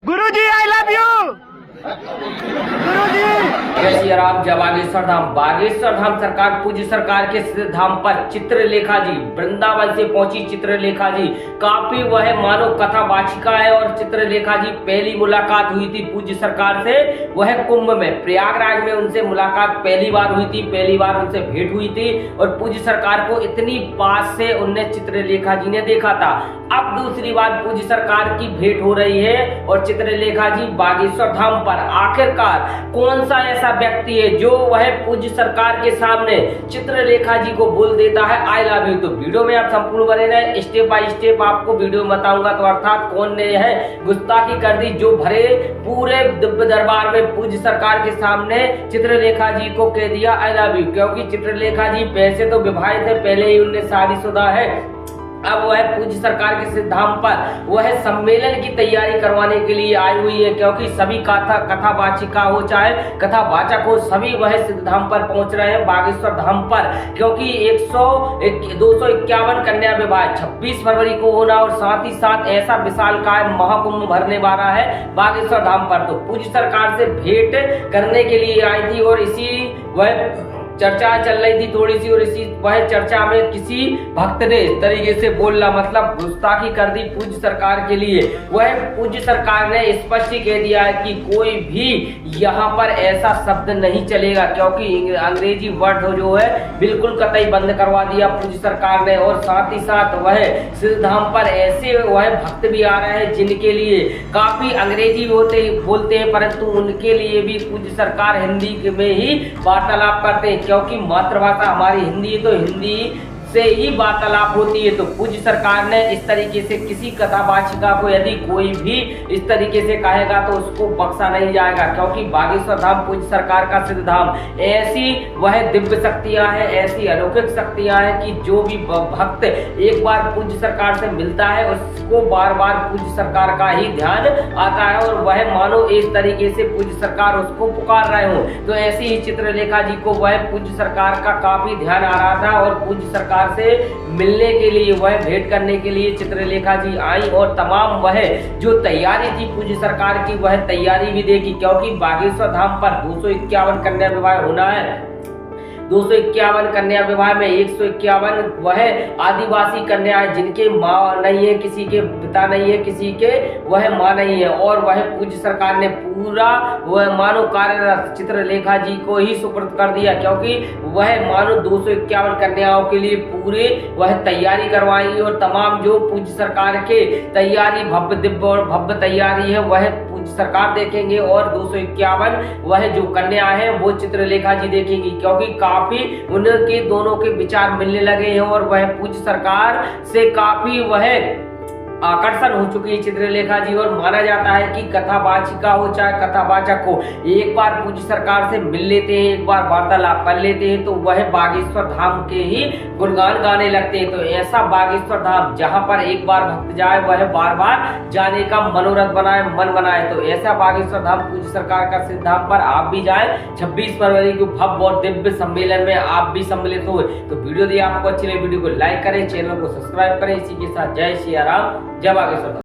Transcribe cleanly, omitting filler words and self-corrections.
Guruji I love you. गुरुजी जय श्री राम। जय बागेश्वर धाम। बागेश्वर धाम सरकार पूज्य सरकार के सिद्ध धाम पर चित्रलेखा जी वृंदावन से पहुंची। चित्रलेखा जी काफी वह मानो कथा वाचिका है और चित्रलेखा जी पहली मुलाकात हुई थी पूज्य सरकार से वह कुंभ में, प्रयागराज में उनसे मुलाकात पहली बार हुई थी, पहली बार उनसे भेंट हुई थी और पूज्य सरकार को इतनी पास से उनने चित्रलेखा जी ने देखा था। अब दूसरी बार पूज्य सरकार की भेंट हो रही है और चित्रलेखा जी बागेश्वर धाम पर। आखिरकार कौन सा ऐसा व्यक्ति है जो वह पूज्य सरकार के सामने चित्रलेखा जी को बोल देता है आई लव यू। तो वीडियो में आप संपूर्ण बने रहे, स्टेप बाय स्टेप आपको वीडियो में बताऊंगा। तो अर्थात कौन ने है गुस्ताखी कर दी जो भरे पूरे दिव्य दरबार में पूज्य सरकार के सामने चित्रलेखा जी को कह दिया आई लव यू। क्योंकि चित्रलेखा जी वैसे तो विवाहित है, पहले ही उनने शादीशुदा है। अब वह पूज्य सरकार के सिद्ध धाम पर वह सम्मेलन की तैयारी करवाने के लिए आई हुई है। क्योंकि सभी कथा वाचिका हो चाहे कथा वाचक हो, सभी वह सिद्ध धाम पर पहुंच रहे हैं बागेश्वर धाम पर। क्योंकि 251 कन्या विवाह 26 फरवरी को होना और साथ ही साथ ऐसा विशालकाय महाकुंभ भरने वाला है बागेश्वर धाम पर। तो पूज्य सरकार से भेंट करने के लिए आई थी और इसी वह चर्चा चल रही थी थोड़ी सी और इसी वह चर्चा में किसी भक्त ने इस तरीके से बोलना मतलब गुस्ताखी कर दी पूज्य सरकार के लिए। वह पूज्य सरकार ने स्पष्ट ही कह दिया है कि कोई भी यहाँ पर ऐसा शब्द नहीं चलेगा। क्योंकि अंग्रेजी वर्ड जो है बिल्कुल कतई बंद करवा दिया पूज्य सरकार ने। और साथ ही साथ वह सिद्ध धाम पर ऐसे वह भक्त भी आ रहे हैं जिनके लिए काफी अंग्रेजी बोलते हैं, परंतु उनके लिए भी पूज्य सरकार हिंदी में ही वार्तालाप करते हैं। क्योंकि मातृभाषा हमारी हिंदी है तो हिंदी से ही वार्तालाप होती है। तो पूज्य सरकार ने इस तरीके से किसी कथावाचिका को यदि कोई भी इस तरीके से कहेगा तो उसको बख्शा नहीं जाएगा। क्योंकि बागेश्वर धाम पूज्य सरकार का सिद्ध धाम, ऐसी वह दिव्य शक्तियां हैं, ऐसी अलौकिक शक्तियां हैं कि जो भी भक्त एक बार पूज्य सरकार से मिलता है उसको बार बार पूज्य सरकार का ही ध्यान आता है और वह मानो इस तरीके से पूज्य सरकार उसको पुकार रहे हो। तो ऐसी ही चित्रलेखा जी को वह पूज्य सरकार का काफी ध्यान आ रहा था और पूज्य सरकार से मिलने के लिए वह भेंट करने के लिए चित्रलेखा जी आई और तमाम वह जो तैयारी थी पूज्य सरकार की वह तैयारी भी देखी। क्योंकि बागेश्वर धाम पर 251 कन्या विवाह होना है। 251 कन्या विवाह में 151 वह आदिवासी कन्या है जिनके माँ नहीं है, किसी के पिता नहीं है, किसी के वह माँ नहीं है। और वह पूज्य सरकार ने पूरा वह मानो कार्यरत चित्रलेखा जी को ही सुपुर्द कर दिया। क्योंकि वह मानो 251 कन्याओं के लिए पूरे वह तैयारी करवाई और तमाम जो पूज्य सरकार के तैयारी भव्य दिव्य और भव्य तैयारी है वह सरकार देखेंगे और 251 वह जो कन्या है वो चित्रलेखा जी देखेंगी। क्योंकि काफी उनके दोनों के विचार मिलने लगे हैं और वह पूज्य सरकार से काफी वह आकर्षण हो चुकी है चित्रलेखा जी। और माना जाता है कि कथावाचिका हो चाहे कथावाचक हो, एक बार पूज्य सरकार से मिल लेते हैं, एक बार वार्तालाप कर लेते हैं तो वह बागेश्वर धाम के ही गुणगान गाने लगते हैं। तो ऐसा बागेश्वर धाम जहां पर एक बार भक्त जाए वह बार बार जाने का मनोरथ बनाए, मन बनाए। तो ऐसा बागेश्वर धाम पूज्य सरकार का सिद्ध धाम पर आप भी जाए 26 फरवरी को भव्य और दिव्य सम्मेलन में आप भी सम्मिलित हो। तो वीडियो दी आपको अच्छी लगी, वीडियो को लाइक करें, चैनल को सब्सक्राइब करें। इसी के साथ जय श्री राम, जय बागेश्वर।